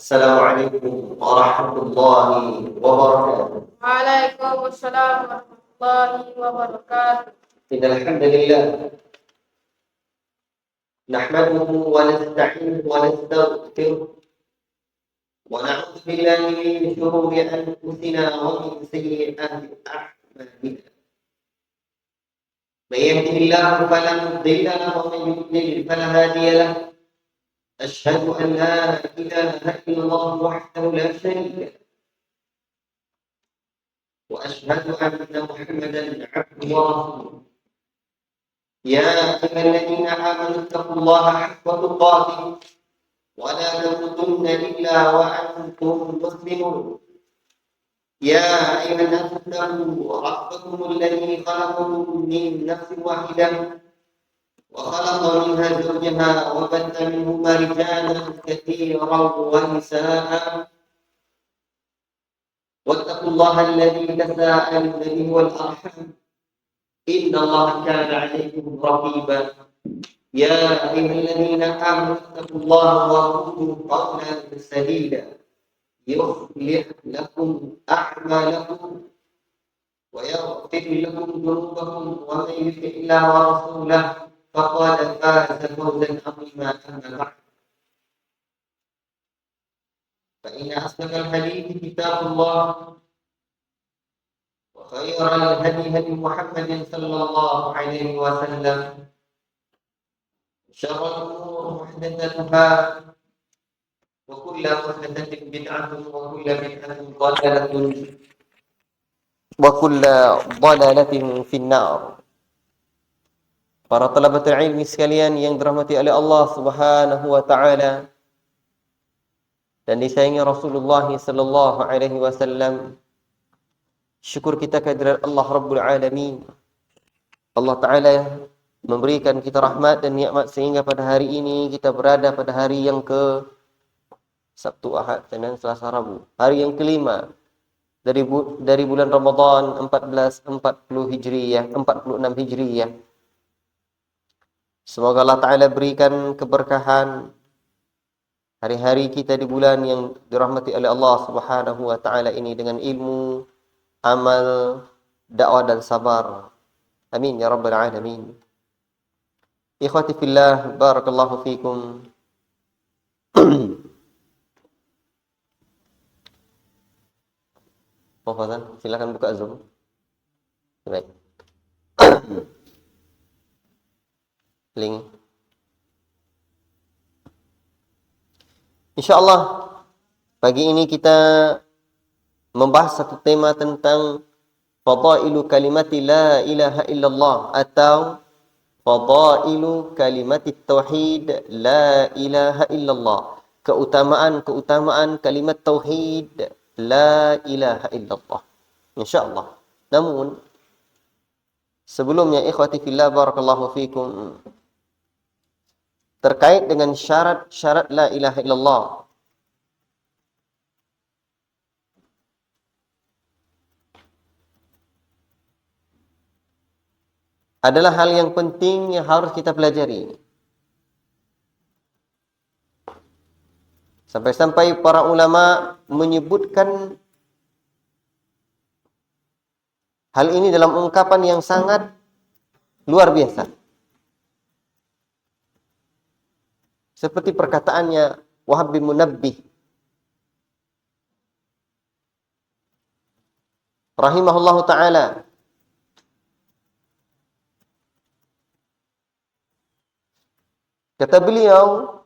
Assalamualaikum warahmatullahi wabarakatuh. Waalaikumsalam warahmatullahi wabarakatuh. Innal hamdalillah nahmaduhu wa nasta'inuhu wa nastaghfiruh wa na'udzu billahi min shururi anfusina wa min sayyiati a'malina. May yahdihillahu fala mudilla lahu wa man yudlil fala hadiya lahu. Asyhadu an la ilaha illallah wahdahu la syarika lahu wa asyhadu anna Muhammadan 'abduhu wa rasuluh. يا أيها الذين آمنوا اتقوا الله حق تقاته ولا تموتن إلا وأنتم مسلمون. يا أيها الناس اتقوا ربكم الذي خلقكم من نفس واحدة وخلق منها زوجها وبث منهما رجالا كثيرا ونساء واتقوا الله الذي تساءلون به والأرحام إن الله كان عليكم رقيبا. يا أيها الذين آمنوا اتقوا الله وقولوا قولا سديدا يصلح لكم أعمالكم ويغفر لكم ذنوبكم ومن يطع الله ورسوله فقد فاز فوزا عظيما. أما بعد فإن أصدق الحديث كتاب الله وخير الهدي هدي محمد صلى الله عليه وسلم شر الأمور محدثاتها وكل محدثة بدعة وكل بدعة ضلالة وكل ضلالة في النار. Para talabatul ilmi sekalian yang dirahmati oleh Allah Subhanahu wa taala dan disayangi Rasulullah sallallahu alaihi wasallam. Syukur kita kehadirat Allah Rabbul Alamin. Allah Ta'ala memberikan kita rahmat dan nikmat sehingga pada hari ini kita berada pada hari yang ke Sabtu, Ahad, Senin, Selasa, Rabu. Hari yang kelima dari bulan Ramadan 1440 Hijriyah, 46 Hijriyah. Semoga Allah Ta'ala berikan keberkahan hari-hari kita di bulan yang dirahmati oleh Allah Subhanahu wa Ta'ala ini dengan ilmu, amal, dakwah dan sabar. Amin ya rabbal alamin. Ikhwati fillah, barakallahu fikum. Mohon silakan buka Zoom. Baik. Link. Insyaallah pagi ini kita membahas satu tema tentang fadailu kalimati la ilaha illallah atau fadailu kalimati tauhid la ilaha illallah. Keutamaan kalimat tauhid la ilaha illallah. Insyaallah. Namun sebelumnya ikhwati fillah barakallahu fikum, terkait dengan syarat-syarat la ilaha illallah, adalah hal yang penting yang harus kita pelajari. Sampai-sampai para ulama menyebutkan hal ini dalam ungkapan yang sangat luar biasa. Seperti perkataannya Wahab bin Munabbih rahimahullahu ta'ala. Kata beliau,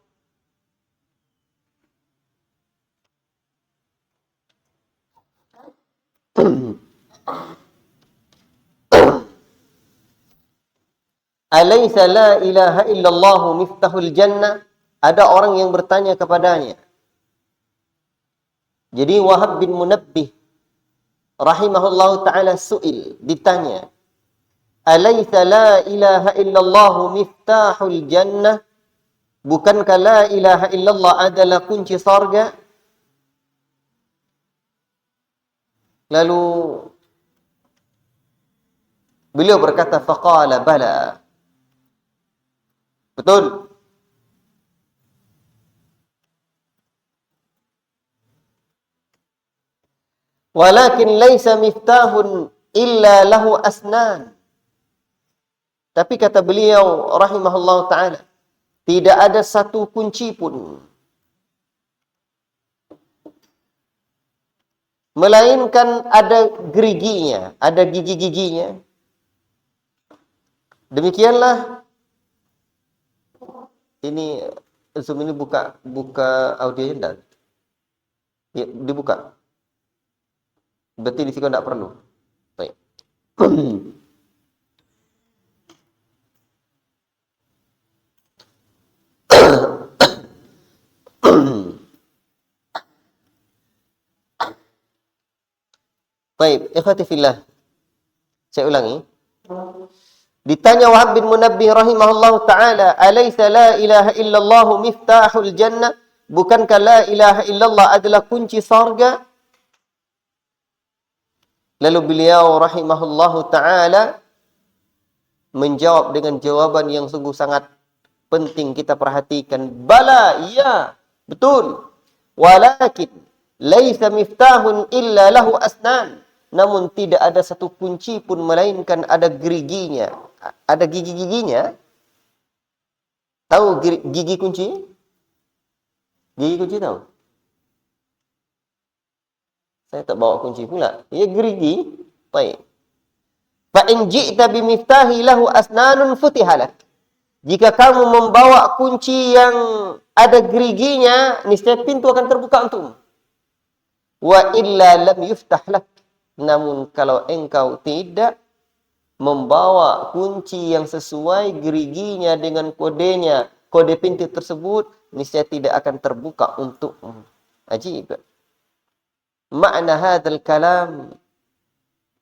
alaysa la ilaha illallah miftahul jannah? Ada orang yang bertanya kepadanya. Jadi Wahab bin Munabbih rahimahullahu ta'ala ditanya, alaysa la ilaha illallah miftahul jannah? Bukankah la ilaha illallah adalah kunci surga? Lalu beliau berkata, faqala bala. Betul. Walakin laisa miftahun illa lahu asnan. Tapi kata beliau rahimahullah ta'ala, tidak ada satu kunci pun melainkan ada geriginya, ada gigi-giginya. Demikianlah ini Zoom ini buka audionya enggak? Ya, dibuka. Berarti di sini enggak perlu. Baik. Baik, ikhwati fillah. Saya ulangi. Ditanya Wahab bin Munabbih rahimahullahu taala, "Alaysa la ilaha illallah miftahul jannah?" Bukankah la ilaha illallah adalah kunci surga? Lalu beliau rahimahullahu taala menjawab dengan jawaban yang sungguh sangat penting kita perhatikan. Bala, iya, betul. Walakin laisa miftahun illa lahu asnan. Namun tidak ada satu kunci pun melainkan ada geriginya. Ada gigi-giginya. Tahu gigi kunci? Gigi kunci tahu? Saya tak bawa kunci pula. Ya, gerigi. Baik. Fa in ji'ta bimiftahi lahu asnanun futihalak. Jika kamu membawa kunci yang ada geriginya, niscaya pintu akan terbuka untukmu. Wa illa lam yuftah lak. Namun kalau engkau tidak membawa kunci yang sesuai geriginya dengan kodenya, kode pintu tersebut, niscaya tidak akan terbuka untukmu. Ajib. Makna hadzal kalam,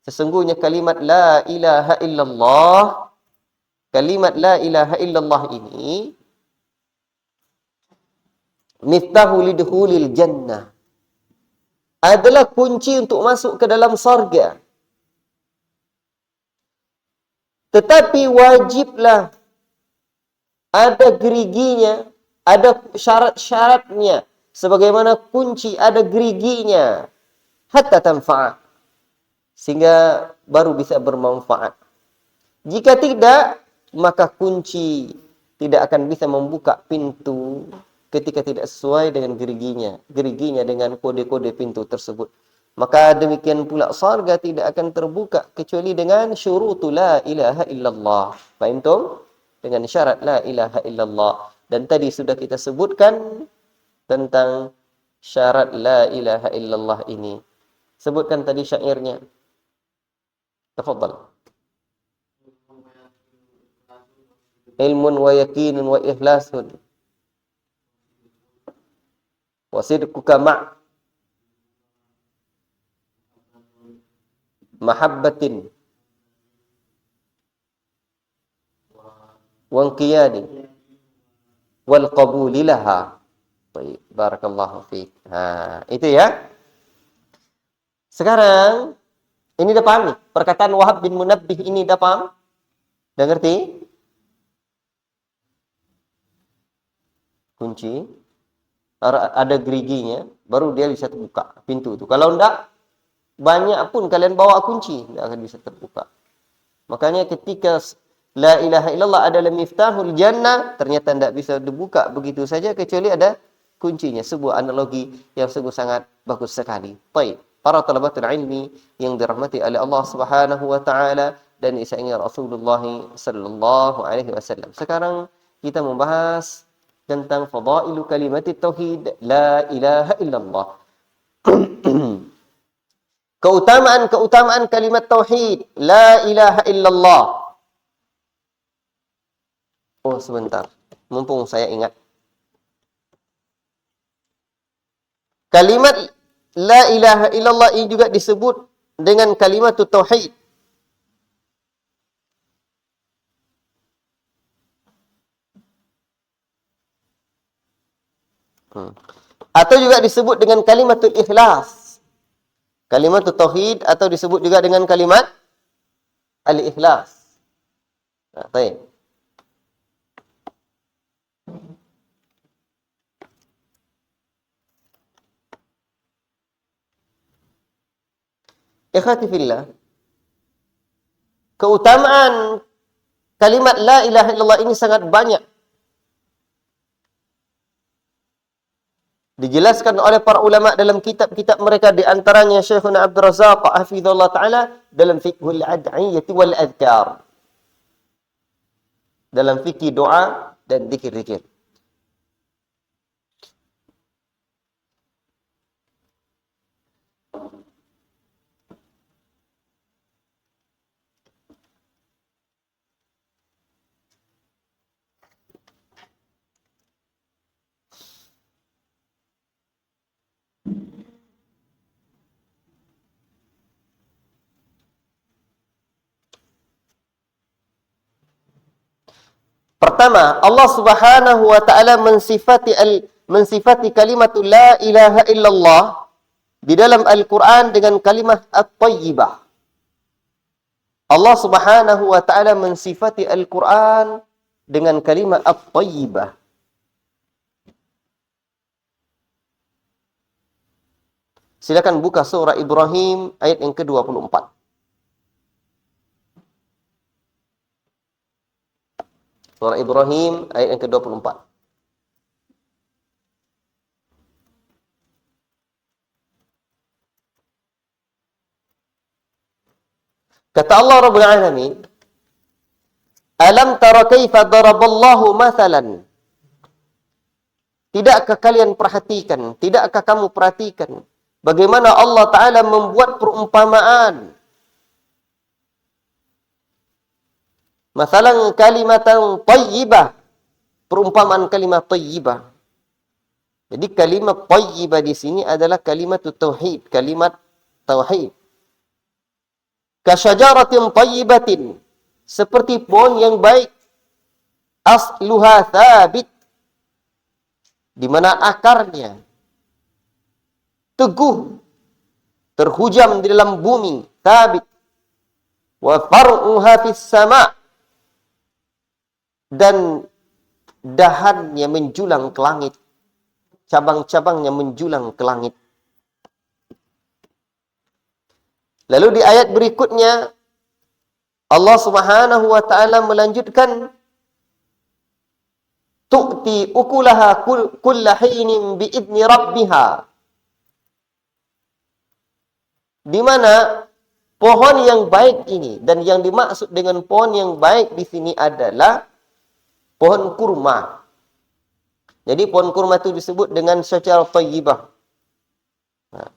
sesungguhnya kalimat la ilaha illallah, kalimat la ilaha illallah ini miftahu lidkhulil jannah, adalah kunci untuk masuk ke dalam surga. Tetapi wajiblah ada geriginya, ada syarat-syaratnya. Sebagaimana kunci ada geriginya. Hatta tanfa'a. Sehingga baru bisa bermanfaat. Jika tidak, maka kunci tidak akan bisa membuka pintu ketika tidak sesuai dengan geriginya. Geriginya dengan kode-kode pintu tersebut. Maka demikian pula surga tidak akan terbuka kecuali dengan syurutu la ilaha illallah. Faham tu? Dengan syarat la ilaha illallah. Dan tadi sudah kita sebutkan tentang syarat la ilaha illallah ini. Sebutkan tadi syairnya. Tafadhal. Ilmun wa yakinun wa ikhlasun. Wa sidquka ma' mahabbatin wa inqiyadi wal qabuli laha. Baik, barakallahu fiik. Itu ya. Sekarang ini dah paham nih. Perkataan Wahab bin Munabbih ini dah paham? Dah ngerti? Kunci ada geriginya, baru dia bisa terbuka pintu itu. Kalau enggak, banyak pun kalian bawa kunci, tidak akan bisa terbuka. Makanya ketika la ilaha illallah adalah miftahul jannah, ternyata tidak bisa dibuka begitu saja kecuali ada kuncinya. Sebuah analogi yang sungguh sangat bagus sekali. Baik, para talabatul ilmi yang dirahmati oleh Allah Subhanahu wa taala dan disayangi Rasulullah sallallahu alaihi wasallam. Sekarang kita membahas tentang fadailu kalimat tauhid la ilaha illallah. Keutamaan kalimat tauhid la ilaha illallah. Oh, sebentar. Mumpung saya ingat. Kalimat la ilaha illallah ini juga disebut dengan kalimat tauhid. Atau juga disebut dengan kalimatul ikhlas. Kalimat tauhid atau disebut juga dengan kalimat al-ikhlas. Baik. Ikhwati fillah, keutamaan kalimat la ilaha illallah ini sangat banyak. Dijelaskan oleh para ulama dalam kitab-kitab mereka, di antaranya Syekhuna Abdul Razak hafizallahu taala dalam fiqhul ad'iyah wal adhkar. Dalam fikih doa dan zikir-zikir. Pertama, Allah Subhanahu wa taala mensifati kalimat la ilaha illallah di dalam Al-Qur'an dengan kalimat at-thayyibah. Allah Subhanahu wa taala mensifati Al-Qur'an dengan kalimat at-thayyibah. Silakan buka surah Ibrahim ayat yang ke-24. Surah Ibrahim ayat yang ke-24. Kata Allah Rabbul Alamin, "Alam tara kaifa daraballahu mathalan?" Tidakkah kalian perhatikan, tidakkah kamu perhatikan bagaimana Allah Ta'ala membuat perumpamaan? Masalan kalimatan tayyibah, perumpamaan kalimat tayyibah. Jadi kalimat tayyibah di sini adalah kalimat tauhid, kalimat tauhid. Kasyajaratin tayyibatin, seperti pohon yang baik, asluha thabit, di mana akarnya teguh, terhujam di dalam bumi, thabit. Wa far'uha fis sama', dan dahannya menjulang ke langit, cabang-cabangnya menjulang ke langit. Lalu di ayat berikutnya Allah Subhanahu wa taala melanjutkan, tu'ti ukulaha kulla hinin biidni rabbiha, di mana pohon yang baik ini, dan yang dimaksud dengan pohon yang baik di sini adalah pohon kurma. Jadi pohon kurma itu disebut dengan syajar thayyibah. Nah.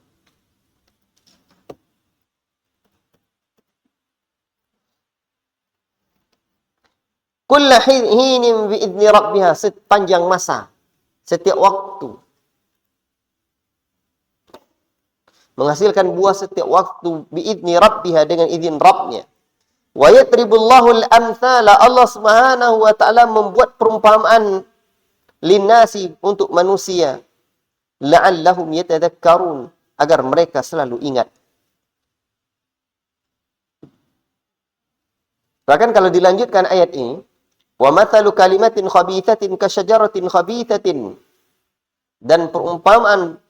Kulla hinin biidni rabbiha, sepanjang masa, setiap waktu. Menghasilkan buah setiap waktu, biidni rabbiha, dengan izin Rabbnya. Wa yatribullahu al-amthala, Allah Subhanahu wa taala membuat perumpamaan linnasi, untuk manusia, la'allahum yatadhakkarun, agar mereka selalu ingat. Bahkan kalau dilanjutkan ayat ini, wa mathalu kalimatin khabithatin kasyajaratin khabithatin, dan perumpamaan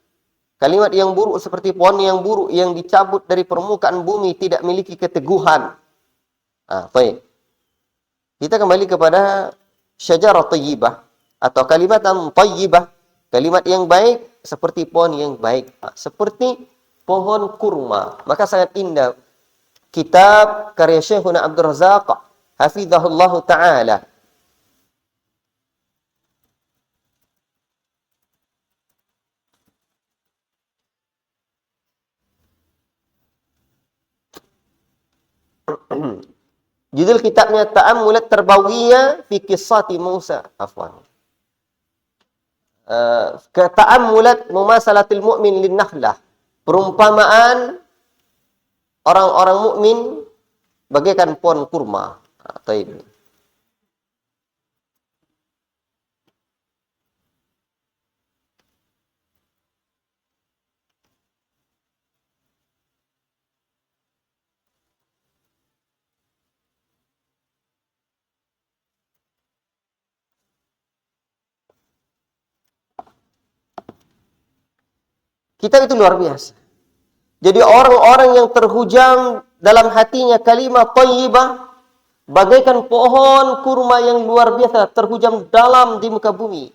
kalimat yang buruk seperti pohon yang buruk yang dicabut dari permukaan bumi, tidak memiliki keteguhan. Baik. Kita kembali kepada syajarah thayyibah atau kalimatan thayyibah, kalimat yang baik seperti pohon yang baik, seperti pohon kurma. Maka sangat indah kitab karya Syekhuna Abdul Razak hafizahullahu taala. Judul kitabnya Ta'ammulat Tarbawiyah fi Qissati Musa. Afwan. Ta'ammulat Mumasalatil Mu'min lin Nakhlah. Perumpamaan orang-orang mukmin bagaikan pohon kurma. Taib. Kitab itu luar biasa. Jadi orang-orang yang terhujam dalam hatinya kalimat thayyibah bagaikan pohon kurma yang luar biasa terhujam dalam di muka bumi.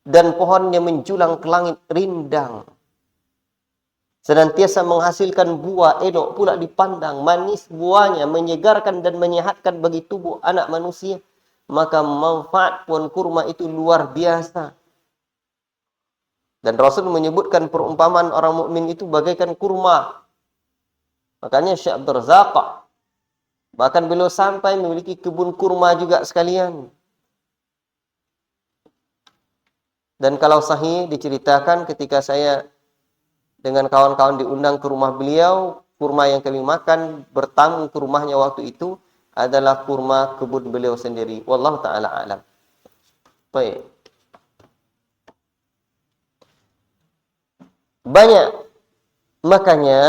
Dan pohonnya menjulang ke langit rindang. Senantiasa menghasilkan buah, elok pula dipandang, manis buahnya, menyegarkan dan menyehatkan bagi tubuh anak manusia. Maka manfaat pohon kurma itu luar biasa. Dan Rasul menyebutkan perumpamaan orang mukmin itu bagaikan kurma. Makanya Syekh Abdul Razak bahkan beliau sampai memiliki kebun kurma juga sekalian. Dan kalau sahih diceritakan ketika saya dengan kawan-kawan diundang ke rumah beliau, kurma yang kami makan bertamu ke rumahnya waktu itu adalah kurma kebun beliau sendiri. Wallahu taala alam. Baik. Banyak. Makanya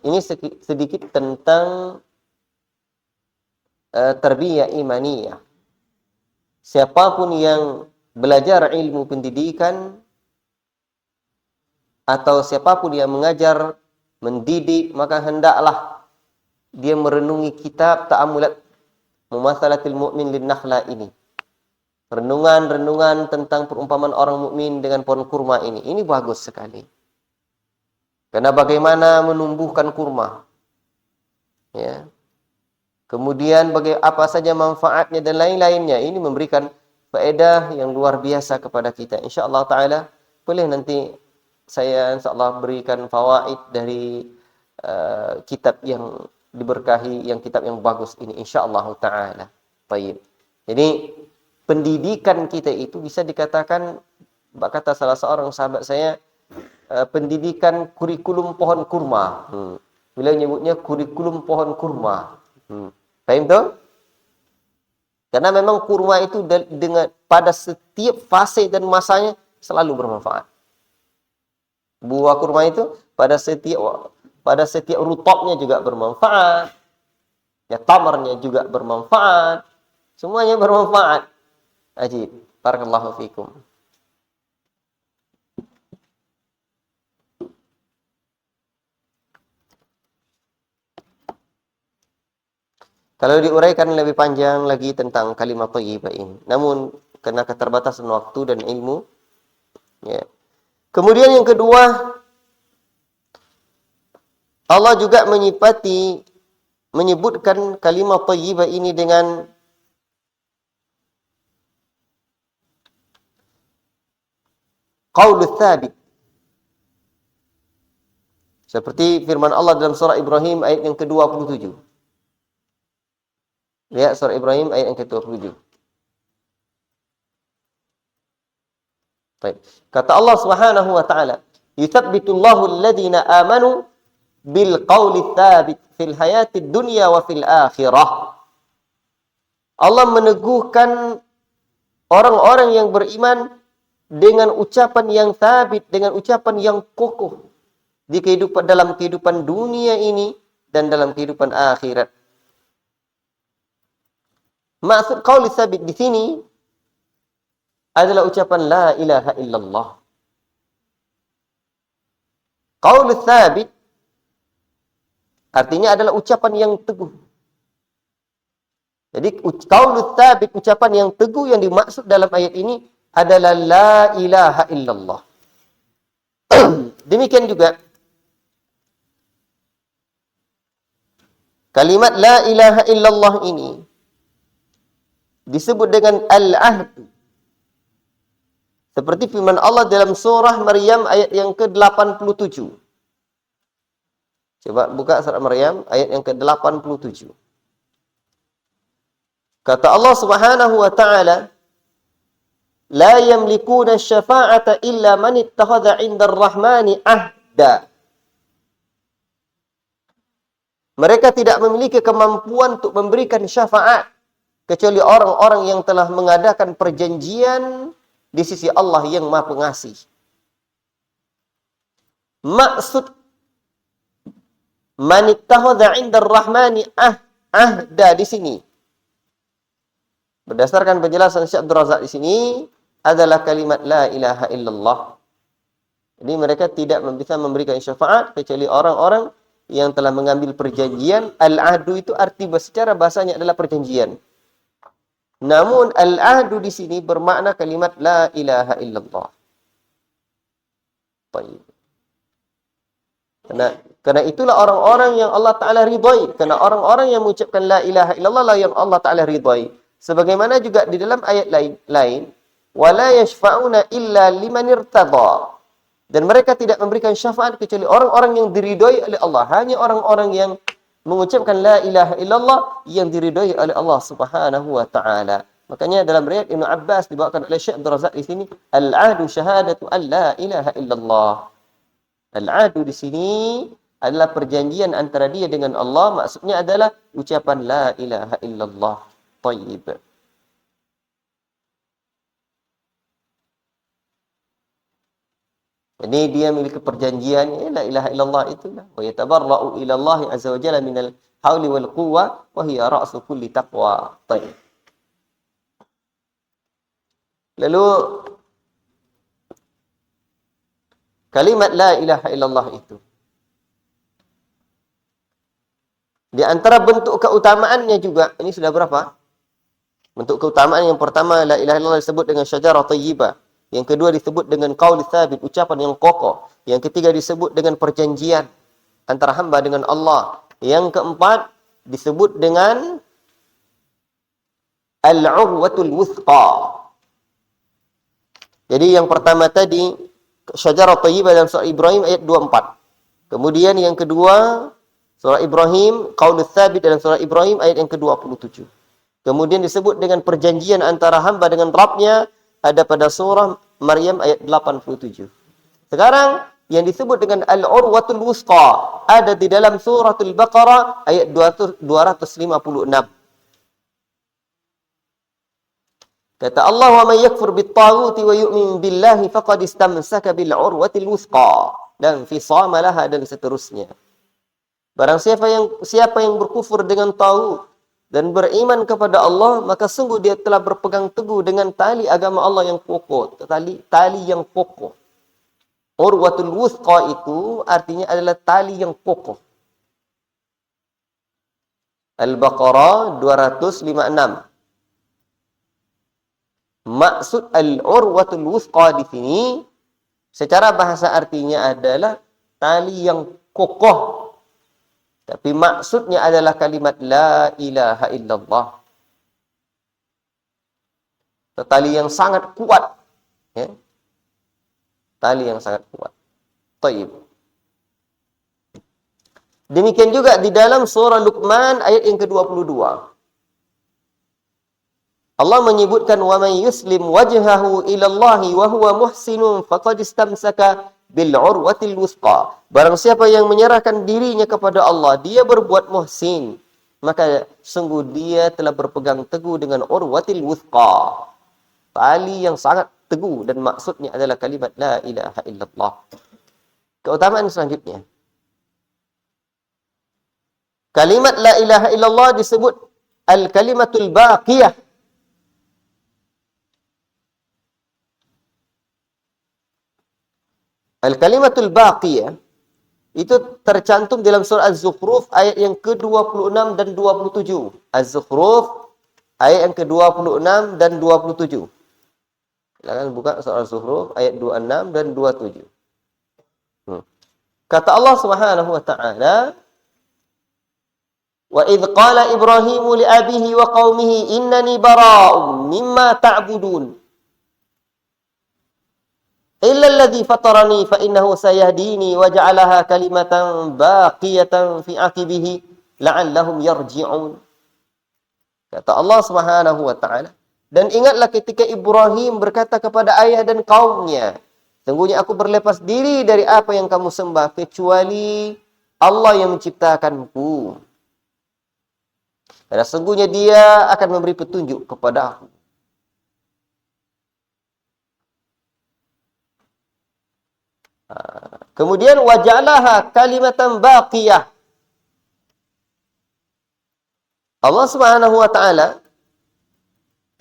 ini sedikit tentang tarbiyah imaniyah. Siapapun yang belajar ilmu pendidikan atau siapapun yang mengajar, mendidik, maka hendaklah dia merenungi kitab Ta'ammulat Mumatsalatil Mu'min lin-Nakhla ini. Renungan-renungan tentang perumpamaan orang mukmin dengan pohon kurma ini. Ini bagus sekali. Karena bagaimana menumbuhkan kurma. Ya. Kemudian apa saja manfaatnya dan lain-lainnya. Ini memberikan faedah yang luar biasa kepada kita. InsyaAllah ta'ala boleh nanti saya insyaAllah berikan fawaid dari kitab yang diberkahi, yang kitab yang bagus ini. InsyaAllah ta'ala. Baik. Jadi pendidikan kita itu bisa dikatakan, kata salah seorang sahabat saya, pendidikan kurikulum pohon kurma. Beliau nyebutnya kurikulum pohon kurma. Paham tu? Karena memang kurma itu dengan pada setiap fase dan masanya selalu bermanfaat. Buah kurma itu pada setiap rutopnya juga bermanfaat. Ya, tamarnya juga bermanfaat. Semuanya bermanfaat. Ajib. Barakallahu fikum. Kalau diuraikan lebih panjang lagi tentang kalimat thayyibah ini. Namun karena keterbatasan waktu dan ilmu, ya. Kemudian yang kedua, Allah juga menyebutkan kalimat thayyibah ini dengan qaulul tsabit. Seperti firman Allah dalam surah Ibrahim ayat yang ke-27. Lihat surah Ibrahim ayat yang ke-27. Baik. Kata Allah Subhanahu wa taala, "Yutsabbitullahu alladhina amanu bil qauli tsabit fil hayatid dunya wa fil akhirah." Allah meneguhkan orang-orang yang beriman dengan ucapan yang sabit, dengan ucapan yang kokoh dalam kehidupan dunia ini dan dalam kehidupan akhirat. Maksud qaul sabit di sini adalah ucapan la ilaha illallah. Qaul sabit artinya adalah ucapan yang teguh. Jadi qaul sabit, ucapan yang teguh yang dimaksud dalam ayat ini adalah la ilaha illallah. Demikian juga kalimat la ilaha illallah ini disebut dengan al-ahd. Seperti firman Allah dalam surah Maryam ayat yang ke-87. Coba buka surah Maryam ayat yang ke-87. Kata Allah Subhanahu wa taala, la yamlikuna syafa'ata illa man ittakhadha 'inda ar-rahmani ahda. Mereka tidak memiliki kemampuan untuk memberikan syafaat kecuali orang-orang yang telah mengadakan perjanjian di sisi Allah yang Maha Pengasih. Maksud man ittakhadha 'inda ar-rahmani ahda di sini, berdasarkan penjelasan Syekh Abdul Razak di sini, adalah kalimat la ilaha illallah. Jadi mereka tidak bisa memberikan syafaat kecuali orang-orang yang telah mengambil perjanjian. Al-ahdu itu arti secara bahasanya adalah perjanjian. Namun al-ahdu di sini bermakna kalimat la ilaha illallah. Baik. Karena itulah orang-orang yang Allah Ta'ala ridhai. Karena orang-orang yang mengucapkan la ilaha illallah lah yang Allah Ta'ala ridhai. Sebagaimana juga di dalam ayat lain, wala yashfa'una illa liman irtada. Dan mereka tidak memberikan syafaat kecuali orang-orang yang diridhai oleh Allah. Hanya orang-orang yang mengucapkan la ilaha illallah yang diridhai oleh Allah Subhanahu wa Ta'ala. Makanya dalam riwayat Ibnu Abbas dibawakan oleh Syekh Abdul Razak di sini, al-'ahdu syahadatu an la ilaha illallah. Al-'ahdu di sini adalah perjanjian antara dia dengan Allah. Maksudnya adalah ucapan la ilaha illallah. Tayyib. Jadi dia memiliki perjanjian la ilaha illallah itulah. Wa yatabarra'u ila Allah azza wa jalla minal hauli wal quwwah wa hiya ra'su kulli taqwa. Tayyib. Lalu kalimat la ilaha illallah itu, di antara bentuk keutamaannya juga, ini sudah berapa? Bentuk keutamaan yang pertama, la ilaha illallah disebut dengan syajarah thayyibah. Yang kedua disebut dengan qaul tsabit, ucapan yang kokoh. Yang ketiga disebut dengan perjanjian antara hamba dengan Allah. Yang keempat disebut dengan al-'urwatul wuthqa. Jadi yang pertama tadi syajarah thayyibah dalam surah Ibrahim ayat 24. Kemudian yang kedua surah Ibrahim qaul tsabit dalam surah Ibrahim ayat yang ke-27. Kemudian disebut dengan perjanjian antara hamba dengan Rabb-nya ada pada surah Maryam ayat 87. Sekarang yang disebut dengan al-urwatul wusqa ada di dalam suratul Baqarah ayat 256. Kata Allah, "Wa may yakfur bit-taghuti wa yu'min billahi faqad istamsaka bil 'urwatil wusqa." Dan fisama laha dan seterusnya. Barang siapa yang berkufur dengan taghut dan beriman kepada Allah, maka sungguh dia telah berpegang teguh dengan tali agama Allah yang kokoh, tali yang kokoh. Urwatul wusqa itu artinya adalah tali yang kokoh. Al-Baqarah 256. Maksud al-urwatul wusqa di sini secara bahasa artinya adalah tali yang kokoh. Tapi maksudnya adalah kalimat la ilaha illallah. Tali yang sangat kuat. Ya. Tali yang sangat kuat. Taib. Demikian juga di dalam surah Luqman ayat yang ke-22. Allah menyebutkan wa may yuslim wajhahu ila Allah wa huwa muhsinun faqad istamsaka bil urwatil wusqa. Barang siapa yang menyerahkan dirinya kepada Allah, dia berbuat muhsin, maka sungguh dia telah berpegang teguh dengan urwatil wusqa. Tali yang sangat teguh dan maksudnya adalah kalimat la ilaha illallah. Keutamaan selanjutnya. Kalimat la ilaha illallah disebut al-kalimatul baqiyah. Al-kalimatul baqiyah itu tercantum dalam surah Az-Zukhruf ayat yang ke-26 dan 27. Az-Zukhruf ayat yang ke-26 dan 27. Silakan buka surah Az-Zukhruf ayat 26 dan 27. Kata Allah Subhanahu wa taala, "Wa idz qala Ibrahimu li abihi wa qaumihi innani bara'un mimma ta'budun. Illa alladhi fatarani fa innahu sayahdini wa ja'alaha kalimatan baqiyatan fi aqibihi la'allahum yarji'un." Kata Allah Subhanahu wa taala, dan ingatlah ketika Ibrahim berkata kepada ayah dan kaumnya, sungguhnya aku berlepas diri dari apa yang kamu sembah kecuali Allah yang menciptakanku. Karena sungguhnya dia akan memberi petunjuk kepada aku. Kemudian waja'alaha kalimatan baqiyah. Allah Subhanahu wa taala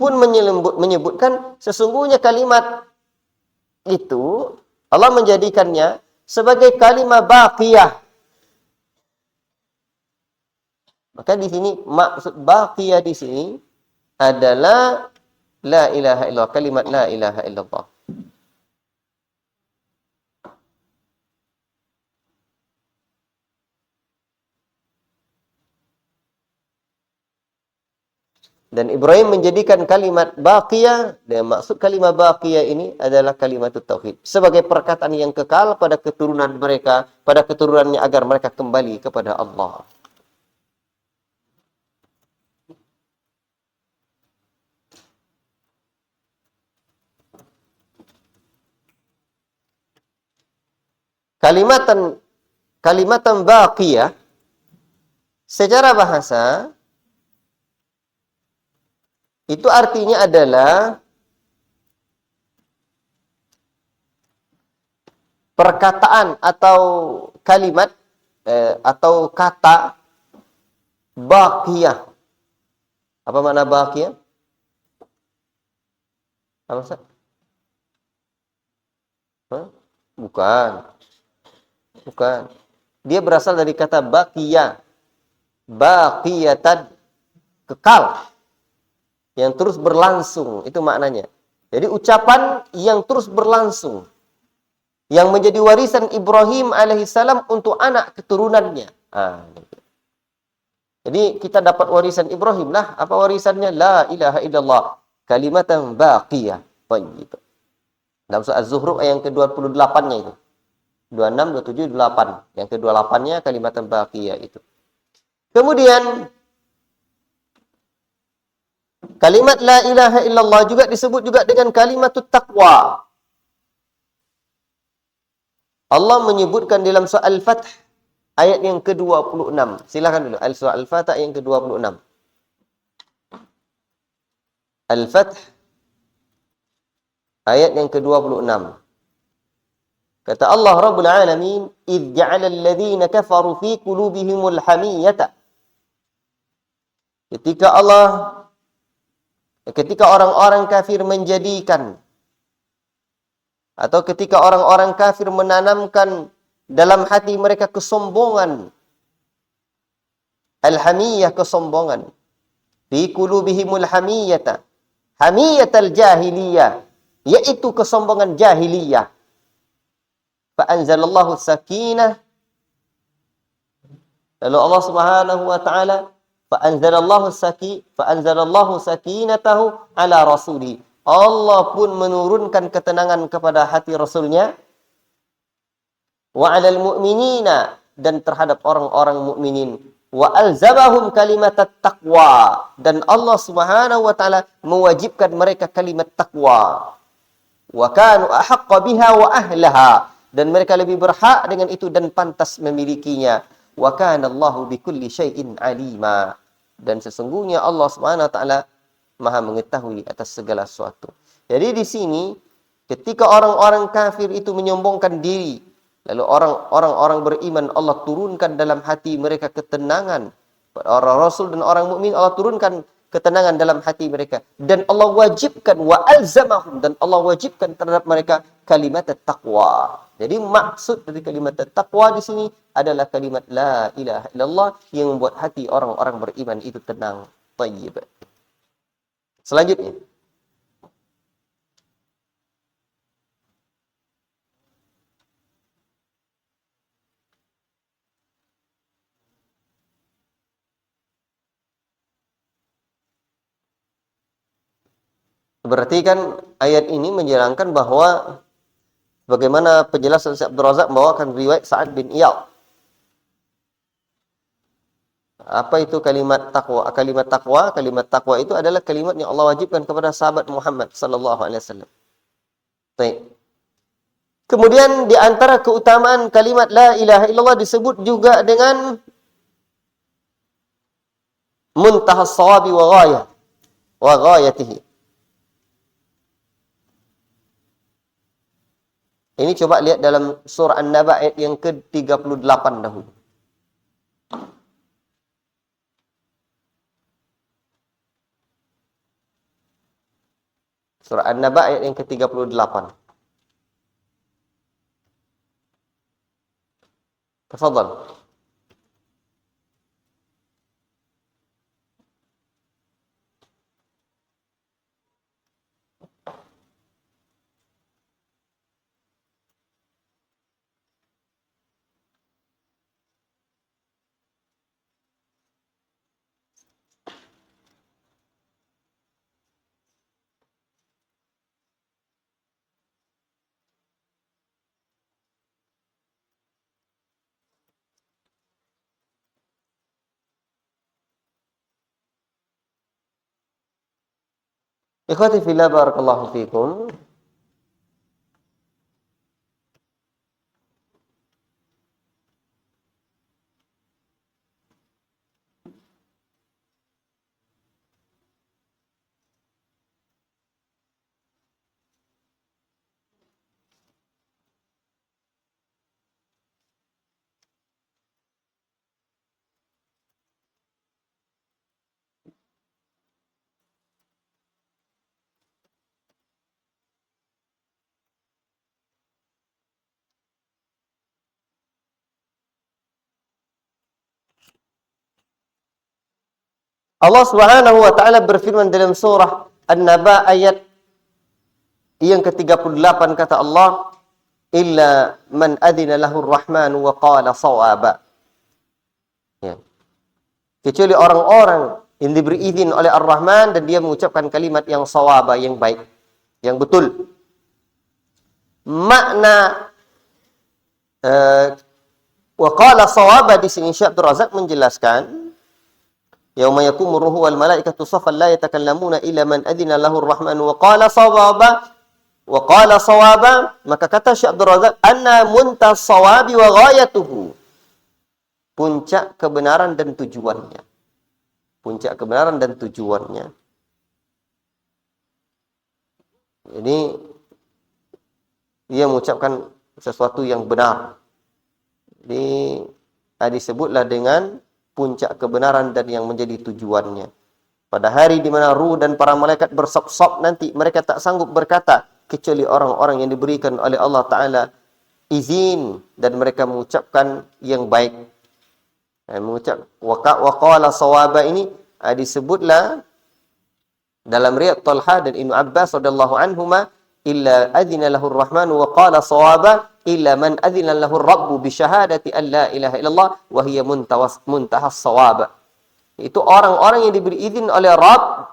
pun menyebutkan sesungguhnya kalimat itu Allah menjadikannya sebagai kalimat baqiyah. Maka di sini maksud baqiyah di sini adalah la ilaha illallah, kalimat la ilaha illallah. Dan Ibrahim menjadikan kalimat baqiyah, dan maksud kalimat baqiyah ini adalah kalimat tauhid. Sebagai perkataan yang kekal pada keturunan mereka, pada keturunannya agar mereka kembali kepada Allah. Kalimatan baqiyah secara bahasa itu artinya adalah perkataan atau kalimat atau kata baqiyah. Apa makna baqiyah? Apa Ustaz? Bukan. Bukan. Dia berasal dari kata baqiyah. Baqiyatan, kekal. Yang terus berlangsung, itu maknanya. Jadi ucapan yang terus berlangsung, yang menjadi warisan Ibrahim alaihissalam untuk anak keturunannya. Jadi kita dapat warisan Ibrahim lah. Apa warisannya? La ilaha illallah, kalimatan baqiyah. Gitu. Dalam surah Az-Zukhruf ayat yang ke-28-nya itu. 26, 27, 28. Yang ke-28-nya kalimatan baqiyah itu. Kemudian kalimat la ilaha illallah juga disebut juga dengan kalimatut taqwa. Allah menyebutkan dalam surah Al-Fath ayat yang ke-26. Silakan dulu. Surah Al-Fath ayat yang ke-26. Al-Fath ayat yang ke-26. Kata Allah Rabbul Alamin, "Idh ja'ala alladhina kafaru fi qulubihimul hamiyyata." Ketika orang-orang kafir menjadikan, atau ketika orang-orang kafir menanamkan dalam hati mereka kesombongan, al-hamiyah, kesombongan, fi qulubihimul hamiyyata, hamiyatal jahiliyah, yaitu kesombongan jahiliyah. Fa anzalallahu sakinah, lalu Allah Subhanahu wa taala Fa'anzalallahu sakinatahu ala rasuli. Allah pun menurunkan ketenangan kepada hati Rasulnya. Wa 'alal mu'minina, dan terhadap orang-orang mukminin. Wa alzamahum kalimatat taqwa, dan Allah Subhanahu wa taala mewajibkan mereka kalimat taqwa. Wa kanu ahaqqa biha wa ahlaha, dan mereka lebih berhak dengan itu dan pantas memilikinya. Wa kana Allahu bikulli syai'in alima, dan sesungguhnya Allah Subhanahu wa taala Maha mengetahui atas segala sesuatu. Jadi di sini ketika orang-orang kafir itu menyombongkan diri, lalu orang-orang beriman Allah turunkan dalam hati mereka ketenangan. Orang Rasul dan orang mukmin Allah turunkan ketenangan dalam hati mereka, dan Allah wajibkan wa alzamahum, dan Allah wajibkan terhadap mereka kalimat taqwa. Jadi maksud dari kalimat taqwa di sini adalah kalimat la ilaha illallah yang membuat hati orang-orang beriman itu tenang, thayyib. Selanjutnya, berarti kan ayat ini menjelaskan bahwa bagaimana penjelasan Syekh Abdul Razak membawakan riwayat Sa'ad bin Iyad. Apa itu kalimat takwa? Kalimat takwa itu adalah kalimat yang Allah wajibkan kepada sahabat Muhammad sallallahu alaihi wasallam. Baik. Kemudian di antara keutamaan kalimat la ilaha illallah disebut juga dengan muntahas shawabi wa ghayatihi. Ini coba lihat dalam surah An-Naba ayat yang ke-38 dahulu. Surah An-Naba ayat yang ke-38. Tafadhal. Ikhwati fillah barakallahu fikum. Allah Subhanahu wa taala berfirman dalam surah An-Naba ayat yang ke-38 kata Allah, illa man adina lahu ar-rahman wa qala shawaba. Ya. Kecuali orang-orang yang diberi izin oleh Ar-Rahman dan dia mengucapkan kalimat yang shawaba, yang baik, yang betul. Makna wa qala shawaba di sini Syekh Abdul Razak menjelaskan, yauma yaqumu ruhu wal malaikatu saffan la yatakallamuna illa man adina lahu ar-rahman wa qala sawaba, maka kata Syekh Abdul Razak, anna muntas sawabi wa ghayatuhu, puncak kebenaran dan tujuannya. Puncak kebenaran dan tujuannya. Jadi dia mengucapkan sesuatu yang benar. Jadi disebutlah dengan puncak kebenaran dan yang menjadi tujuannya. Pada hari di mana ruh dan para malaikat bersop-sop nanti, mereka tak sanggup berkata kecuali orang-orang yang diberikan oleh Allah Ta'ala izin dan mereka mengucapkan yang baik. Mengucap waqala sawaba ini disebutlah dalam riwayat Talha dan Ibnu Abbas radhiyallahu anhuma, illa adzina lahu ar-rahman wa qala sawaba illa man adzina lahu ar-rabbu bi syahadati an la ilaha illallah wa hiya muntahas sawaba. Itu orang-orang yang diberi izin oleh Rabb,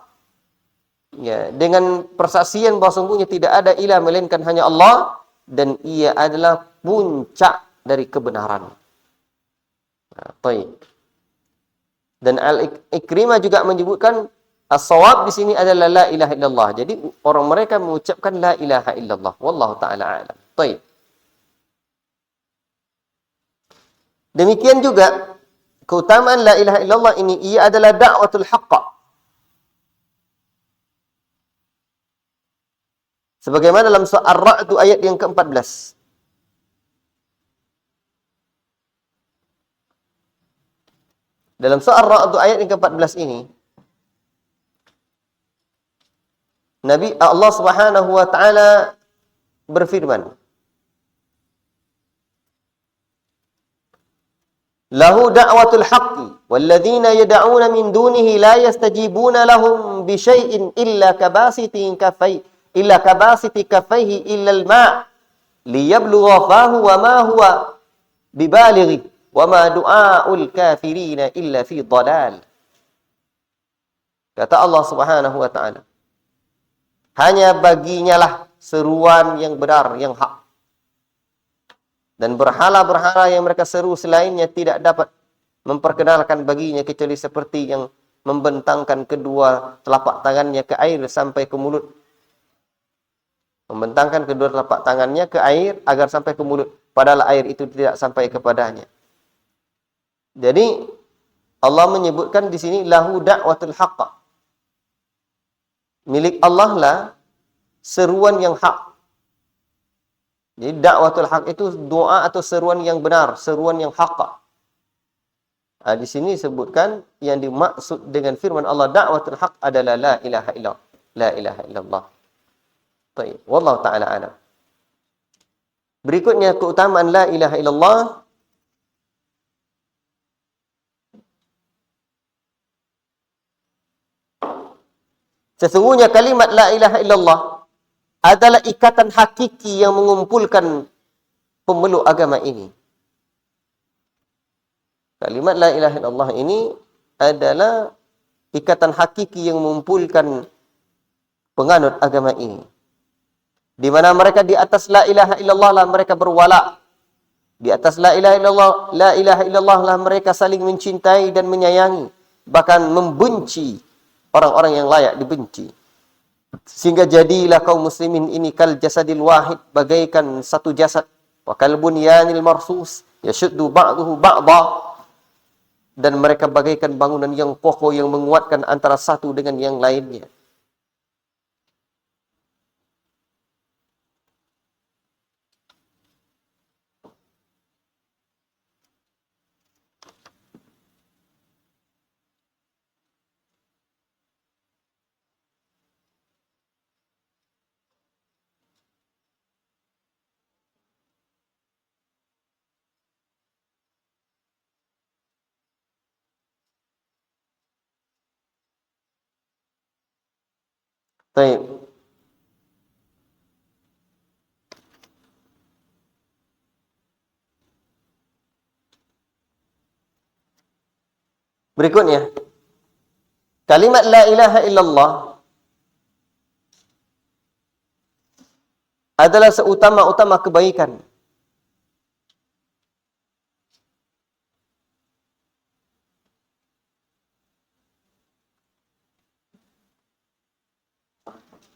ya, dengan persaksian bahwa sungguhnya tidak ada ilah melainkan hanya Allah dan ia adalah puncak dari kebenaran. Baik. Dan Al-Ikrimah juga menyebutkan as-shawab di sini adalah la ilaha illallah. Jadi orang mereka mengucapkan la ilaha illallah. Wallahu taala a'lam. Baik. Demikian juga keutamaan la ilaha illallah ini, ia adalah da'watul haqqa. Sebagaimana dalam surah Ar-Ra'd ayat yang ke-14. Dalam surah Ar-Ra'd ayat yang ke-14 ini, Nabi Allah Subhanahu wa taala berfirman, lahu da'watul haqqi walladzina yad'una min dunihi la yastajibuna lahum bi syai'in illa kabasiti kaffaihi illa al-ma' liyablugha fahu wa ma huwa bibalighi wa ma du'aul kafirina illa fi dhalal. Kata Allah Subhanahu wa taala, hanya baginya lah seruan yang benar, yang hak. Dan berhala-berhala yang mereka seru selainnya tidak dapat memperkenalkan baginya kecuali seperti yang membentangkan kedua telapak tangannya ke air sampai ke mulut. Membentangkan kedua telapak tangannya ke air agar sampai ke mulut, padahal air itu tidak sampai kepadanya. Jadi Allah menyebutkan di sini lahu da'watul haqq. Milik Allah lah seruan yang hak. Jadi dakwatul haq itu doa atau seruan yang benar, seruan yang hak. Di sini disebutkan yang dimaksud dengan firman Allah dakwatul haq adalah la ilaha illallah. La ilaha illallah. Baik, wallahu taala alam. Berikutnya keutamaan la ilaha illallah Sesungguhnya kalimat la ilaha illallah adalah ikatan hakiki yang mengumpulkan pemeluk agama ini. Kalimat la ilaha illallah ini adalah ikatan hakiki yang mengumpulkan penganut agama ini. Di mana mereka di atas la ilaha illallah lah mereka berwala. Di atas la ilaha illallah lah mereka saling mencintai dan menyayangi, bahkan membenci orang-orang yang layak dibenci. Sehingga jadilah kaum muslimin ini kal jasadil wahid, bagaikan satu jasad, wa kal bunyanil marsus yashuddu ba'duhu ba'dha, dan mereka bagaikan bangunan yang kokoh yang menguatkan antara satu dengan yang lainnya. Baik. Berikutnya, kalimat la ilaha illallah adalah seutama-utama kebaikan.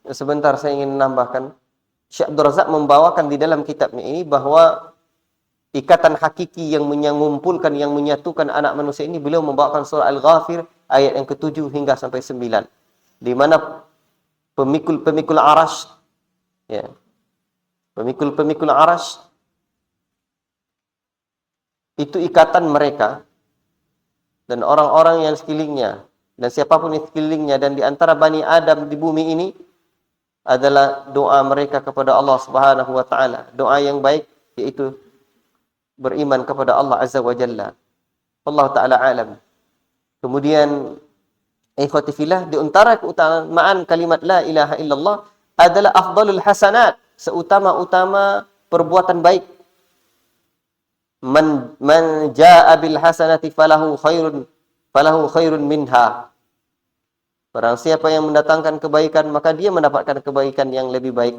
Sebentar, saya ingin menambahkan. Syekh Abdul Razak membawakan di dalam kitabnya ini bahwa ikatan hakiki yang mengumpulkan, yang menyatukan anak manusia ini, beliau membawakan surah Al-Ghafir ayat yang ke-7 hingga sampai 9. Di mana pemikul-pemikul arash, ya, pemikul-pemikul arash itu ikatan mereka dan orang-orang yang sekelilingnya dan siapapun yang sekelilingnya dan di antara Bani Adam di bumi ini adalah doa mereka kepada Allah Subhanahu wa taala, doa yang baik, yaitu beriman kepada Allah Azza wa Jalla. Allah taala alam. Kemudian ikhwati fillah, di antara keutamaan kalimat la ilaha illallah adalah afdalul hasanat, seutama-utama perbuatan baik. Man jaa bil hasanati falahu khairun minha. Barang siapa yang mendatangkan kebaikan, maka dia mendapatkan kebaikan yang lebih baik.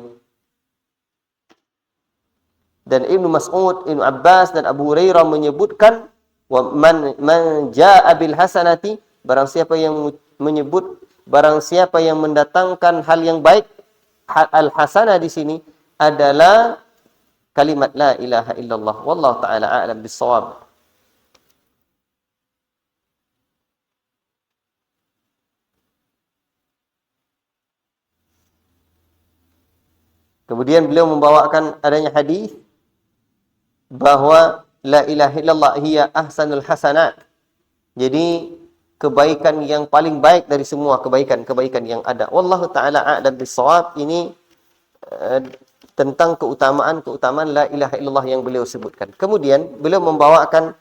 Dan Ibnu Mas'ud, Ibnu Abbas dan Abu Hurairah menyebutkan, wa man jaa bil hasanati, barang siapa yang mendatangkan hal yang baik. Al hasanah di sini adalah kalimat la ilaha illallah. Wallahu taala a'lam bis-shawab. Kemudian beliau membawakan adanya hadis bahwa la ilaha illallah hiya ahsanul hasanat. Jadi kebaikan yang paling baik dari semua kebaikan-kebaikan yang ada. Wallahu taala a'lam bis-shawab. Ini tentang keutamaan la ilaha illallah yang beliau sebutkan. Kemudian beliau membawakan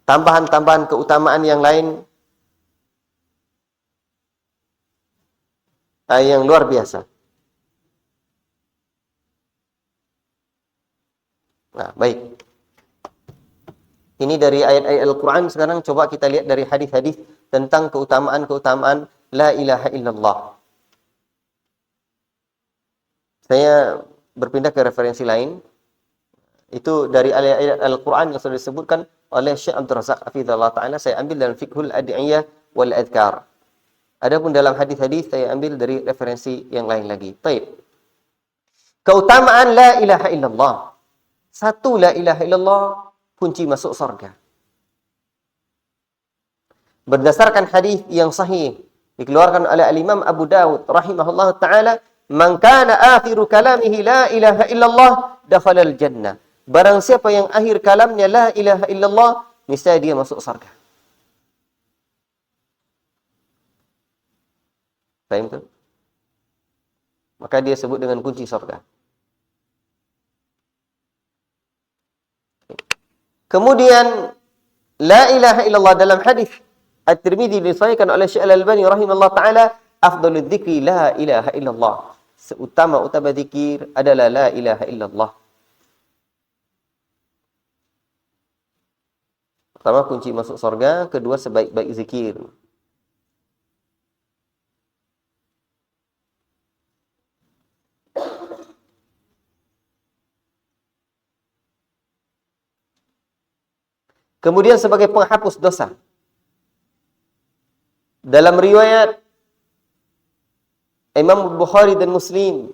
tambahan-tambahan keutamaan yang lain yang luar biasa. Nah, baik. Ini dari ayat-ayat Al-Quran. Sekarang coba kita lihat dari hadis-hadis tentang keutamaan-keutamaan la ilaha illallah. Saya berpindah ke referensi lain. Itu dari ayat-ayat Al-Quran yang sudah disebutkan oleh Syekh Abdul Razak hafizahullah ta'ala. Saya ambil dalam Fiqhul Ad'iyah wal Adhkar. Adapun dalam hadis-hadis saya ambil dari referensi yang lain lagi. Baik. Keutamaan la ilaha illallah. Satu, la ilaha illallah kunci masuk surga. Berdasarkan hadis yang sahih dikeluarkan oleh Al-Imam Abu Dawud rahimahullah taala, man kana akhiru kalamihi la ilaha illallah dakhala al-jannah. Barang siapa yang akhir kalamnya la ilaha illallah, niscaya dia masuk surga. Faham tu? Maka dia sebut dengan kunci surga. Kemudian la ilaha illallah dalam hadis At-Tirmidzi disahihkan oleh Syekh Al-Albani rahimahullah taala, afdhalul dzikri la ilaha illallah. Seutama-utama zikir adalah la ilaha illallah. Pertama, kunci masuk surga. Kedua, sebaik-baik zikir. Kemudian sebagai penghapus dosa. Dalam riwayat Imam Bukhari dan Muslim,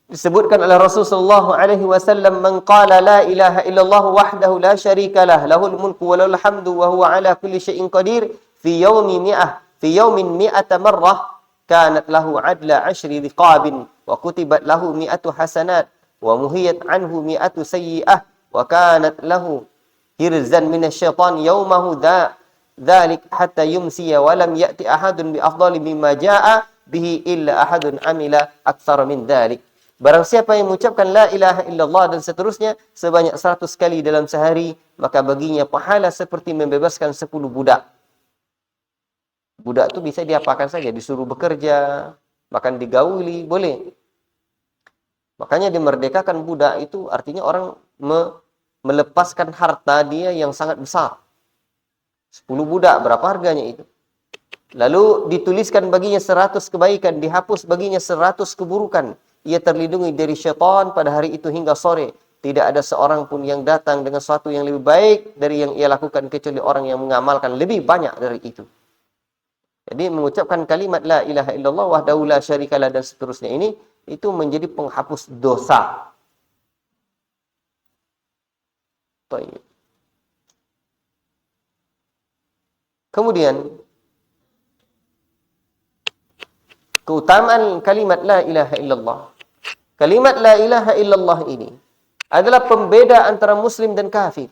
disebutkan oleh Rasulullah SAW, "Man qala la ilaha illallah wahdahu la syarika lah, lahul mulku wa lahul hamdu wa huwa ala kulli syai'in qadir, fi yawmin mi'ata marrah, kanat lahu adla 'ashri riqabin, wa kutibat lahu mi'atu hasanat, wa muhiyat anhu mi'atu sayyi'ah, wa kanat lahu hirzan minasyaitan yawmahu dzalik hatta yumsiya wa lam ya'ti ahadun bi afdali mimma jaa'a bihi illa ahadun amila aktsara min dzalik." Barang siapa yang mengucapkan la ilaha illallah dan seterusnya sebanyak 100 kali dalam sehari, maka baginya pahala seperti membebaskan 10 budak. Budak itu bisa diapakan saja, disuruh bekerja, bahkan digauli, boleh. Makanya dimerdekakan budak itu artinya orang melepaskan harta dia yang sangat besar. 10 budak, berapa harganya itu? Lalu dituliskan baginya 100 kebaikan, dihapus baginya 100 keburukan. Ia terlindungi dari syaitan pada hari itu hingga sore. Tidak ada seorang pun yang datang dengan sesuatu yang lebih baik dari yang ia lakukan, kecuali orang yang mengamalkan lebih banyak dari itu. Jadi mengucapkan kalimat la ilaha illallah wahdahu la syarikalah dan seterusnya ini, itu menjadi penghapus dosa. Baik. Kemudian keutamaan kalimat la ilaha illallah. Kalimat la ilaha illallah ini adalah pembeda antara muslim dan kafir.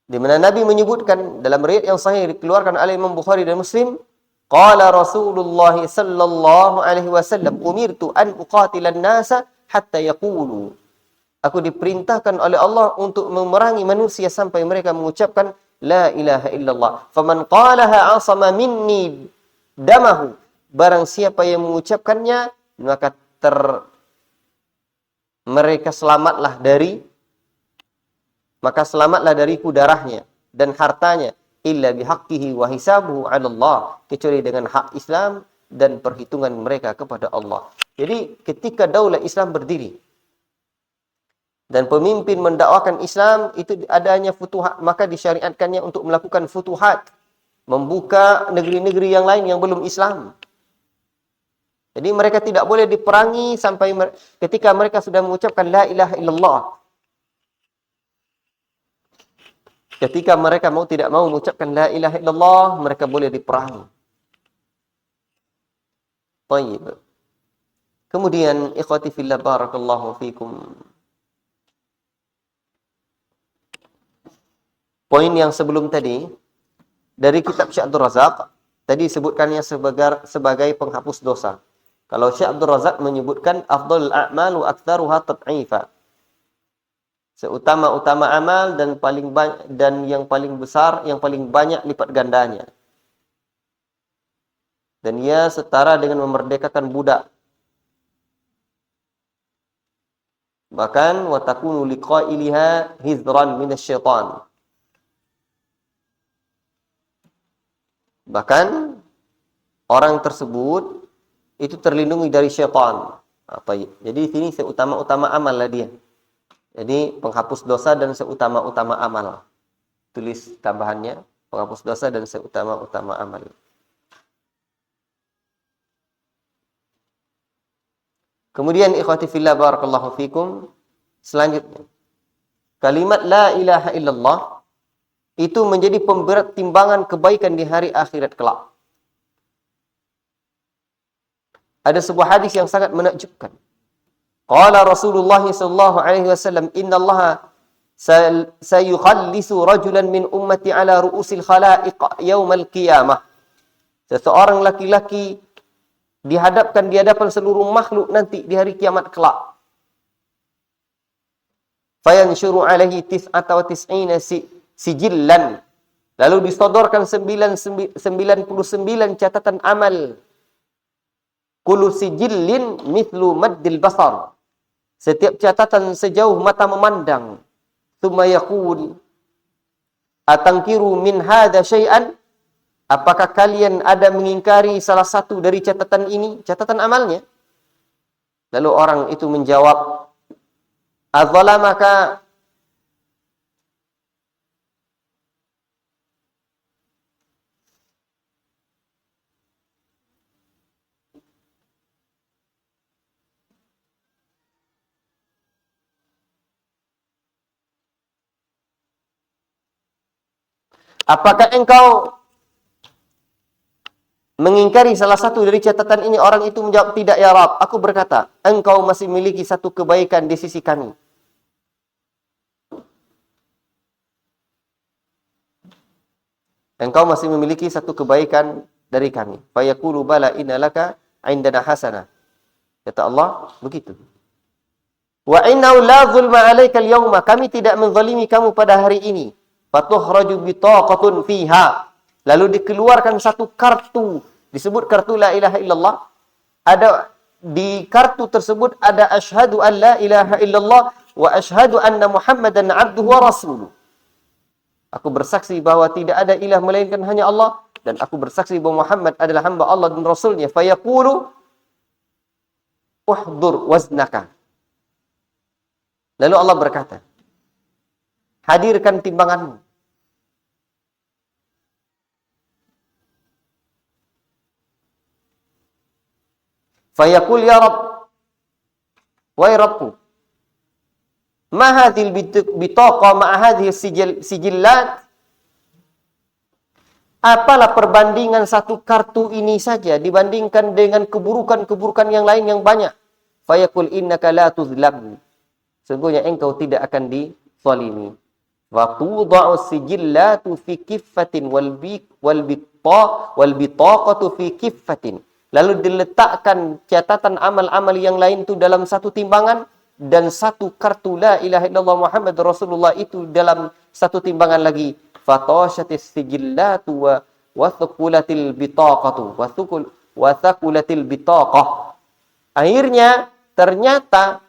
Di mana Nabi menyebutkan dalam riwayat yang sahih dikeluarkan oleh Imam Bukhari dan Muslim, qala Rasulullah sallallahu alaihi wasallam, umirtu an uqatilan nasa hatta yaqulu. Aku diperintahkan oleh Allah untuk memerangi manusia sampai mereka mengucapkan la ilaha illallah. Faman qalaha asama minni damahu. Barang siapa yang mengucapkannya, maka mereka selamatlah dariku darahnya dan hartanya, illa bihaqqihi wa hisabuhu 'ala Allah, kecuali dengan hak Islam dan perhitungan mereka kepada Allah. Jadi ketika daulah Islam berdiri dan pemimpin mendakwakan Islam, itu adanya futuhat, maka disyariatkannya untuk melakukan futuhat, membuka negeri-negeri yang lain yang belum Islam. Jadi mereka tidak boleh diperangi sampai ketika mereka sudah mengucapkan la ilaha illallah. Ketika mereka tidak mau mengucapkan la ilaha illallah, mereka boleh diperangi. Baik. Kemudian ikhwati fillah barakallahu fikum. Poin yang sebelum tadi dari kitab Syekh Abdul Razak tadi sebutkannya sebagai penghapus dosa. Kalau Syekh Abdul Razak menyebutkan afdhalul a'mal wa aktsaruha tad'ifa. Seutama-utama amal dan yang paling besar, yang paling banyak lipat gandanya. Dan ia setara dengan memerdekakan budak. Bahkan wa takunu liqailiha hizran minasyaitan. Bahkan orang tersebut itu terlindungi dari syaitan. Jadi sini seutama-utama amal lah dia. Jadi penghapus dosa dan seutama-utama amal. Tulis tambahannya, penghapus dosa dan seutama-utama amal. Kemudian ikhwati fillah barakallahu fikum, selanjutnya kalimat la ilaha illallah itu menjadi pemberat timbangan kebaikan di hari akhirat kelak. Ada sebuah hadis yang sangat menakjubkan. Qala Rasulullah sallallahu alaihi wasallam, innallaha sayukhallisu rajulan min ummati ala ru'usil khalaiq yaumal qiyamah. Seseorang laki-laki dihadapkan di hadapan seluruh makhluk nanti di hari kiamat kelak. fayanshuru alaihi tis'ata wa tis'ina sijillan. Lalu disodorkan 99 catatan amal. Kullu sijillin mithlu maddil basar. Setiap catatan sejauh mata memandang. Tsumma yaqul, atangkiru min hadza syai'an? Apakah kalian ada mengingkari salah satu dari catatan ini, catatan amalnya? Lalu orang itu menjawab, adzalamaka. Apakah engkau mengingkari salah satu dari catatan ini? Orang itu menjawab, tidak ya Rabb. Aku berkata, engkau masih memiliki satu kebaikan di sisi kami. Engkau masih memiliki satu kebaikan dari kami. Fayaqulu bala innalaka indana hasanah. Kata Allah, begitu. Wa innahu la zulma 'alaika al-yawma. Kami tidak menzalimi kamu pada hari ini. Fatuhraju bitaqatun fiha. Lalu dikeluarkan satu kartu, disebut kartu la ilaha illallah. Ada di kartu tersebut ada asyhadu an la ilaha illallah wa asyhadu anna Muhammadan abduhu wa rasuluh. Aku bersaksi bahwa tidak ada ilah melainkan hanya Allah, dan aku bersaksi bahwa Muhammad adalah hamba Allah dan Rasulnya. Fayaqulu uhdur waznaka. Lalu Allah berkata, hadirkan timbanganmu. Fayaqul ya Rabb, wahai Rabbku, ma hadhil bitaqa ma hadhihi sijillat? Apalah perbandingan satu kartu ini saja dibandingkan dengan keburukan-keburukan yang lain yang banyak? Fayaqul innaka la tuzlam. Sesungguhnya engkau tidak akan dizalimi. Wa tudha'u sijillatu fi kiffatin wal bitaqatu fi kiffatin. Lalu diletakkan catatan amal-amal yang lain itu dalam satu timbangan, dan satu kartu la ilaha illallah Muhammad Rasulullah itu dalam satu timbangan lagi. Fatashatis sijillatu wa thaqulatil bitaqatu wa thaqulatil bitaqah. Akhirnya ternyata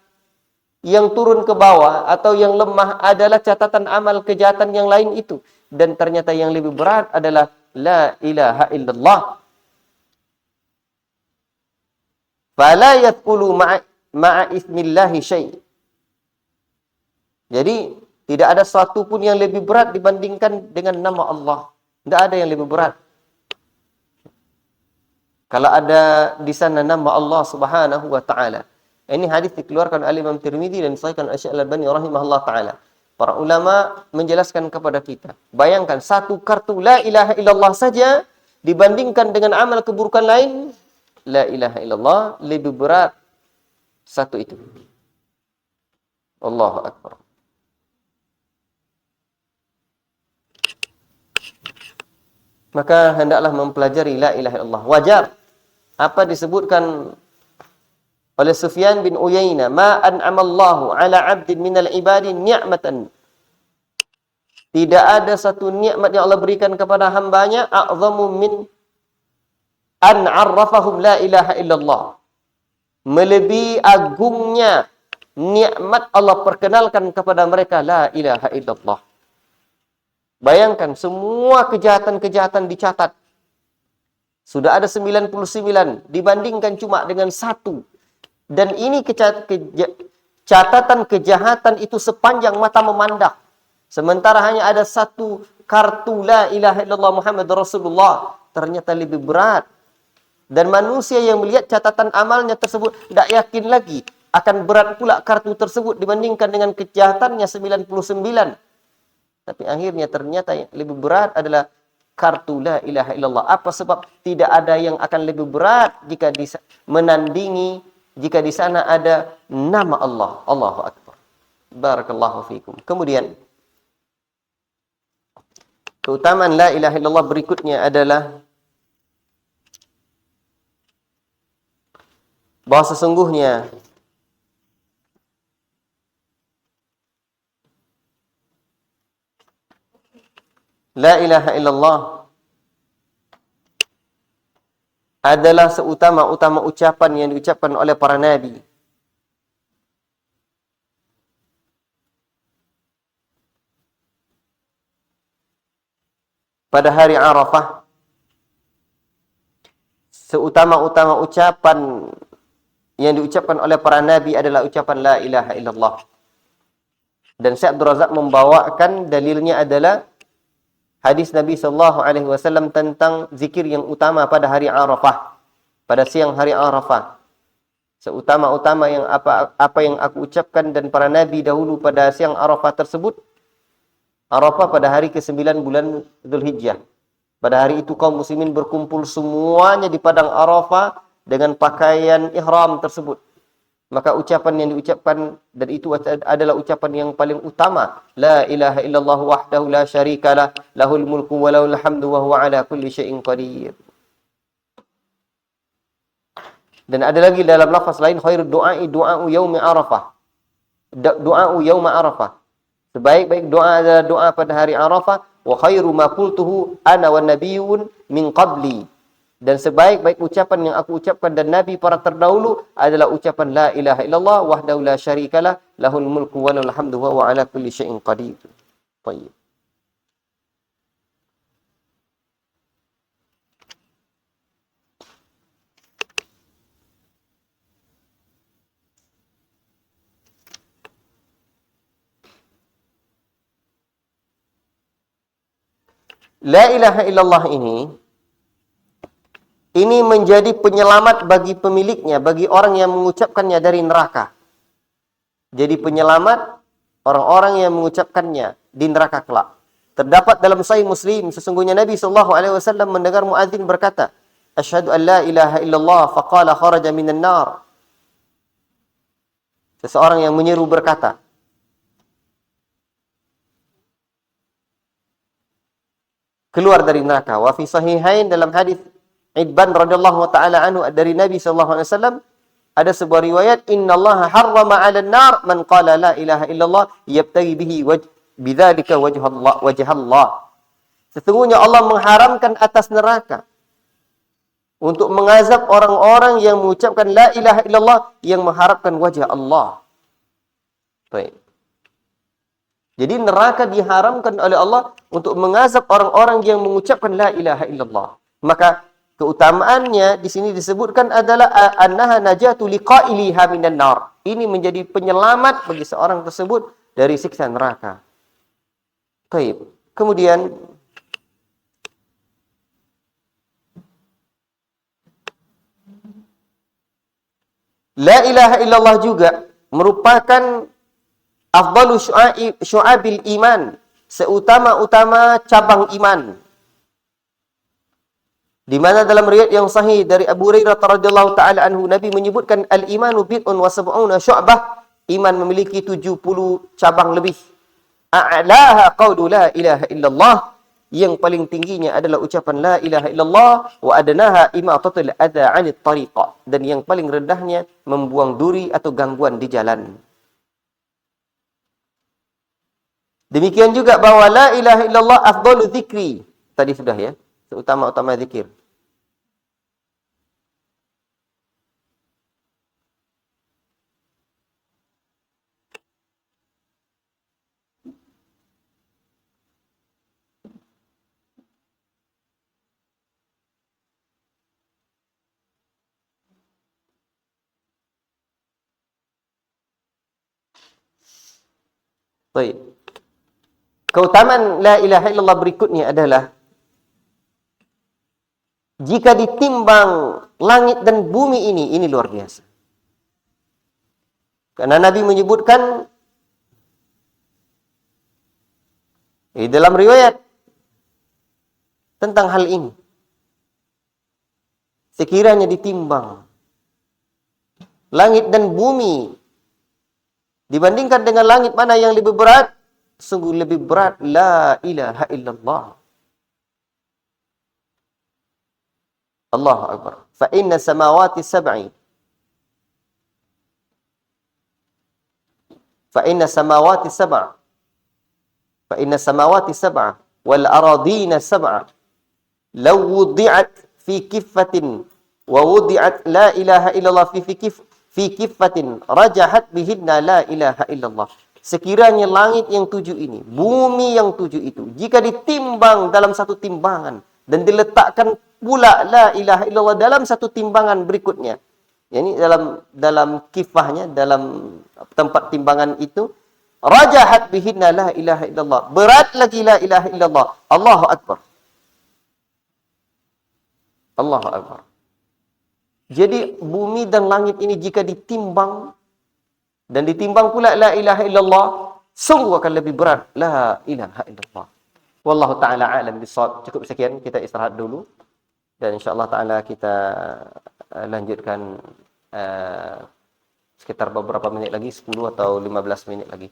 yang turun ke bawah atau yang lemah adalah catatan amal kejahatan yang lain itu, dan ternyata yang lebih berat adalah la ilaha illallah. Fala yathqulu ma'a ismillahi syai'. Jadi tidak ada satu pun yang lebih berat dibandingkan dengan nama Allah. Tidak ada yang lebih berat. Kalau ada di sana nama Allah Subhanahu wa taala. Ini hadis dikeluarkan oleh Imam Tirmidzi dan disahihkan oleh Syekh Al-Albani rahimahullah taala. Para ulama menjelaskan kepada kita, bayangkan satu kartu la ilaha illallah saja dibandingkan dengan amal keburukan lain, la ilaha illallah lebih berat satu itu. Allahu akbar. Maka hendaklah mempelajari la ilaha illallah. Wajar apa disebutkan oleh Sufyan bin Uyainah, ma an'amallahu ala 'abdin minal ibadi ni'matan. Tidak ada satu nikmat yang Allah berikan kepada hambanya a'zamu min an 'arrafahum la ilaha illallah. Melebihi agungnya nikmat Allah perkenalkan kepada mereka la ilaha illallah. Bayangkan semua kejahatan-kejahatan dicatat. Sudah ada 99 dibandingkan cuma dengan satu. Dan ini catatan kejahatan itu sepanjang mata memandang. Sementara hanya ada satu kartu la ilaha illallah Muhammad Rasulullah, ternyata lebih berat. Dan manusia yang melihat catatan amalnya tersebut tidak yakin lagi akan berat pula kartu tersebut dibandingkan dengan kejahatannya 99. Tapi akhirnya ternyata yang lebih berat adalah kartu la ilaha illallah. Apa sebab? Tidak ada yang akan lebih berat jika menandingi, jika di sana ada nama Allah. Allahu akbar. Barakallahu fikum. Kemudian keutamaan la ilaha illallah berikutnya adalah bahwa sesungguhnya La ilaha illallah adalah seutama-utama ucapan yang diucapkan oleh para nabi. Pada hari Arafah, seutama-utama ucapan yang diucapkan oleh para nabi adalah ucapan la ilaha illallah. Dan Syekh Abdul Razak membawakan dalilnya adalah hadis Nabi SAW tentang zikir yang utama pada hari Arafah, pada siang hari Arafah. Seutama-utama yang apa yang aku ucapkan dan para nabi dahulu pada siang Arafah tersebut. Arafah pada hari ke-9 bulan Dzulhijjah. Pada hari itu kaum muslimin berkumpul semuanya di padang Arafah dengan pakaian ihram tersebut. Maka ucapan yang diucapkan dan itu adalah ucapan yang paling utama. La ilaha illallah wahdahu la syarikalah, lahul mulku wa lahul hamdu wa huwa ala kulli syai'in qadir. Dan ada lagi dalam lafaz lain, khairud du'ai du'a'u yaumi Arafah. Du'a'u yauma Arafah. Sebaik-baik doa adalah doa pada hari Arafah. Wa khairu ma qultuhu ana wan nabiyyun min qabli. Dan sebaik-baik ucapan yang aku ucapkan dan nabi para terdahulu adalah ucapan la ilaha illallah wahdahu la syarikalah, lahul mulku wa lahul hamdu wa huwa ala kulli syai'in qadir. Baik. La ilaha illallah ini menjadi penyelamat bagi pemiliknya, bagi orang yang mengucapkannya dari neraka. Jadi penyelamat orang-orang yang mengucapkannya di neraka kelak. Terdapat dalam Sahih Muslim, sesungguhnya Nabi SAW mendengar muadzin berkata, Asyhadu an la ilaha illallah faqala kharaja minan nar. Seseorang yang menyeru berkata, keluar dari neraka. Wa fi sahihain, dalam hadis Idban radhiyallahu taala anhu dari Nabi sallallahu alaihi wasallam ada sebuah riwayat, innallaha harrama 'alan nar man qala la ilaha illallah yabtaghi bihi bidzalika wajhallah. Sesungguhnya Allah mengharamkan atas neraka untuk mengazab orang-orang yang mengucapkan la ilaha illallah yang mengharapkan wajah Allah. Baik. Jadi neraka diharamkan oleh Allah untuk mengazab orang-orang yang mengucapkan la ilaha illallah. Maka keutamaannya di sini disebutkan adalah annaha najatu liqailiha minan nar. Ini menjadi penyelamat bagi seorang tersebut dari siksa neraka. Baik. Kemudian la ilaha illallah juga merupakan afdalu syu'abil iman, seutama-utama cabang iman. Di mana dalam riwayat yang sahih dari Abu Hurairah radhiyallahu taala anhu, Nabi menyebutkan al-imanu bid'un wa sab'una syu'bah, iman memiliki 70 cabang lebih. A'laha qaulu la ilaha illallah, yang paling tingginya adalah ucapan la ilaha illallah, wa adnaha imatatul adza 'anit tariqah, dan yang paling rendahnya membuang duri atau gangguan di jalan. Demikian juga bahwa la ilaha illallah afdalu dzikri. Tadi sudah ya, seutama-utama zikir. Baik. Keutamaan la ilaha illallah berikutnya adalah jika ditimbang langit dan bumi ini luar biasa. Karena Nabi menyebutkan dalam riwayat tentang hal ini. Sekiranya ditimbang langit dan bumi dibandingkan dengan langit mana yang lebih berat, sungguh lebih berat la ilaha illallah. Allahu akbar. Fa inna samawati sab'i Fa inna samawati sab'a wal aradina sab'a law wudi'at fi kiffatin wa wudi'at la ilaha illallah fi kiffatin rajahat bihinna la ilaha illallah. Sekiranya langit yang 7 ini, bumi yang 7 itu, jika ditimbang dalam satu timbangan dan diletakkan pula la ilaha illallah dalam satu timbangan berikutnya, yakni dalam kifahnya, dalam tempat timbangan itu, rajahat bihinna la ilaha illallah, berat lagi la ilaha illallah. Allahu akbar. Allahu akbar. Jadi bumi dan langit ini jika ditimbang dan ditimbang pula la ilaha illallah, sungguh akan lebih berat la ilaha illallah. Wallahu taala alam bisawab. Cukup sekian, kita istirahat dulu dan insyaallah taala kita lanjutkan sekitar beberapa menit lagi, 10 atau 15 menit lagi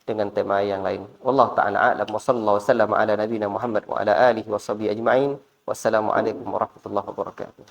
dengan tema yang lain. Wallahu taala alam wa sallallahu wasallam ala nabiyina Muhammad wa ala alihi washabihi ajma'in. Wassalamualaikum warahmatullahi wabarakatuh.